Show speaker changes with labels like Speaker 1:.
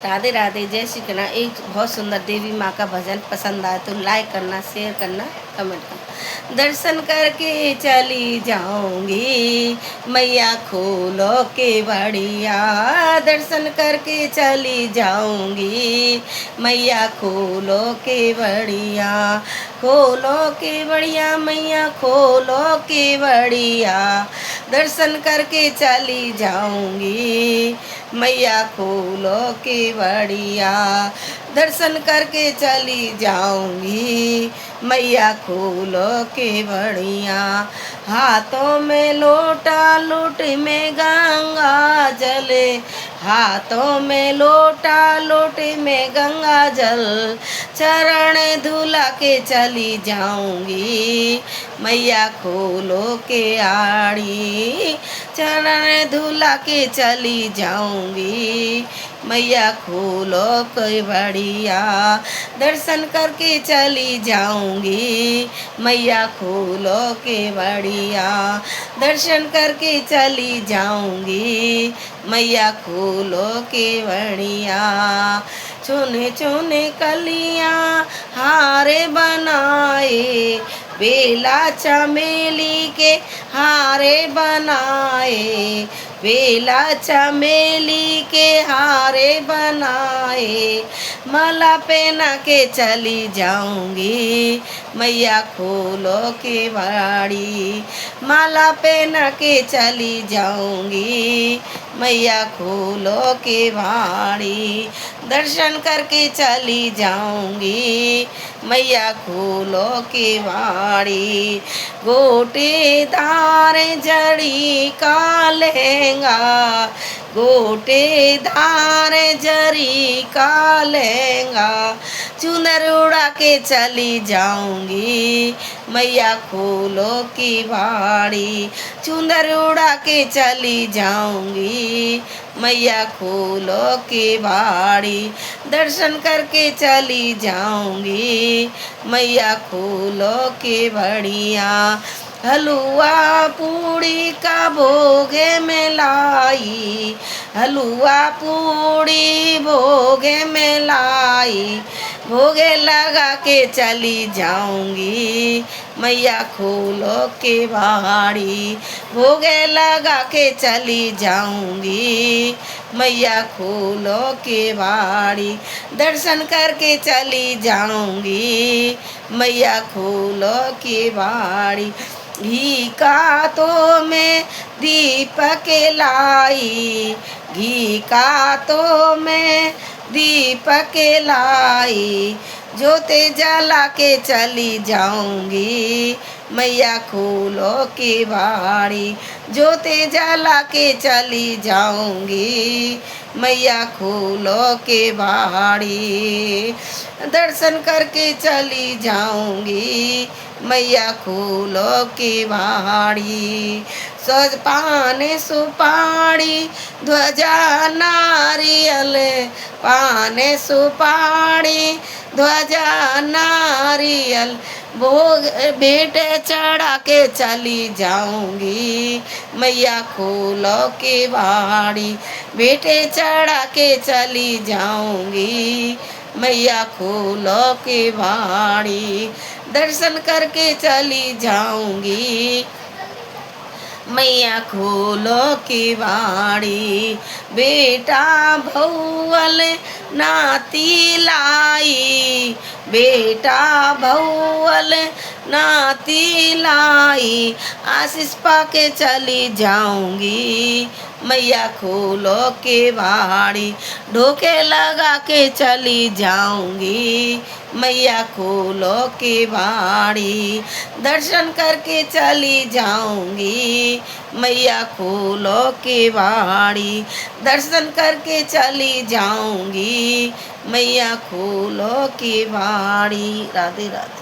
Speaker 1: राधे राधे, जय श्री कृष्ण। एक बहुत सुंदर देवी माँ का भजन पसंद आए तो लाइक करना, शेयर करना, कमेंट करना। दर्शन करके चली जाऊंगी, मैया खोलो के बड़िया। दर्शन करके चली जाऊंगी, मैया खोलो के बड़िया। खोलो के बढ़िया मैया, खोलो के बढ़िया। दर्शन करके चली जाऊंगी, मैया खोलो के बढ़िया। दर्शन करके चली जाऊंगी, मैया खोलो के बढ़िया। हाथों में लोटा, लोट में गंगा जल। हाथों में लोटा, लोट में गंगा जल। चरण धुला के चली जाऊंगी, मैया खोलो के आड़ी। चरण धुला के चली जाऊंगी, मैया खोलो के बढ़िया। दर्शन करके चली जाऊंगी, मैया खोलो के बढ़िया। दर्शन करके चली जाऊंगी, मैया खोलो के बढ़िया। चुने चुने कलियां हारे बनाए, बेला चमेली के हारे बनाए। बेला चमेली के हारे बनाए, माला पहना के चली जाऊंगी, मैया खोलो के बाड़ी। माला पहना के चली जाऊंगी, मैया खोलो के बाड़ी। दर्शन करके चली जाऊंगी, मैया खोलो के बाड़ी। गोटेदार जड़ी का लहंगा, गोटेदार जरी का लहंगा। चुनर उड़ा के चली जाऊंगी, मैया खोलो की बाड़ी। चुनर उड़ा के चली जाऊंगी, मैया खोलो की बाड़ी। दर्शन करके चली जाऊंगी, मैया खोलो के बढ़िया। हलुआ पूड़ी का भोगे में लाई, हलुआ पूड़ी भोगे में लाई। भोगे लगा के चली जाऊंगी, मैया खोलो के बाड़ी। भोगे लगा के चली जाऊंगी, मैया खोलो के बाड़ी। दर्शन करके चली जाऊंगी, मैया खोलो के बाड़ी। घी का तो मैं दीपक लाई, घी का तो मैं दीपक लाई। जोते जला के चली जाऊंगी, मैया खोलो के बाड़ी। जोते जला के चली जाऊंगी, मैया खोलो के बाड़ी। दर्शन करके चली जाऊंगी, मैया खोलो के बाड़ी। सज पाने सुपारी, ध्वजा नारियल। पाने सुपारी, ध्वजा नारियल। भोग भेंट चढ़ा के चली जाऊंगी, मैया खोलो के बाड़ी। भेंट चढ़ा के चली जाऊंगी, मैया खोलो के बाड़ी। दर्शन करके चली जाऊंगी, मैया खोलो की बाड़ी। बेटा भौवल नाती लाई, बेटा भौवल नाती लाई। आशीष पाके चली जाऊंगी, मैया खोलो के बाड़ी। ढोके लगा के चली जाऊंगी, मैया खोलो के बाड़ी। दर्शन करके चली जाऊंगी, मैया खोलो के बाड़ी। दर्शन करके चली जाऊंगी, मैया खोलो की बाड़ी। राधे राधे।